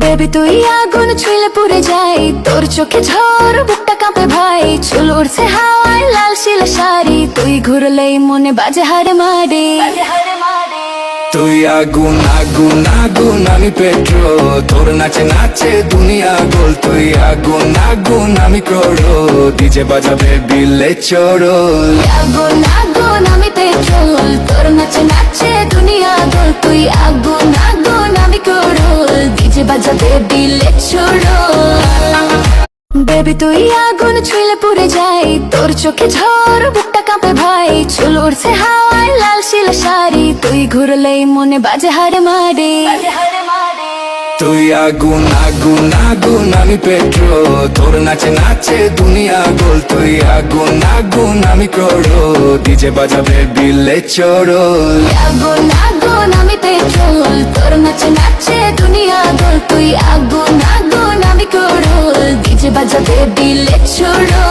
Baby তুই আগুন ছুঁলে পুড়ে যাই, তোর চোখে ঝড় বুকটা কাঁপে ভাই। চুল উড়ছে হাওয়ায় লাল শিলা শাড়ি, তুই ঘুরলেই মনে বাজে হারে মারে। তুই আগুন আগুন আগুন আমি পেট্রোল, তোর নাচে নাচে দুনিয়া গোল। তুই আগুন আগুন আমি ক্রোড়ো, ডিজে বাজাবে বিলে চড়ল। আগুন আগুন আমি পেট্রোল, তোর নাচে নাচে দুনিয়া গোল। তুই আগুন আগুন আমি কোড়ল, ডিজে বাজাবে দিলে ছোড়ল। বেবি তুই আগুন ছুঁলে পুড়ে যাই, তোর চোখে ঝড় বুকটা কাঁপে ভাই। চুল উড়ছে হাওয়ায় লাল শিলা শাড়ি, তুই ঘুরলেই মনে বাজে হারে মারে। তুই আগুন আগুন আগুন আমি পেট্রোল, তোর নাচে নাচে দুনিয়া গোল। তুই আগুন আগুন আমি ক্রোড়ো, ডিজে বাজাবে বিলে চড়ল। আগুন আগুন আমি পেট্রোল, তোর নাচে নাচে দুনিয়া গোল। তুই আগুন আগুন আমি কোড়ল, ডিজে বাজাবে দিলে ছোড়ল।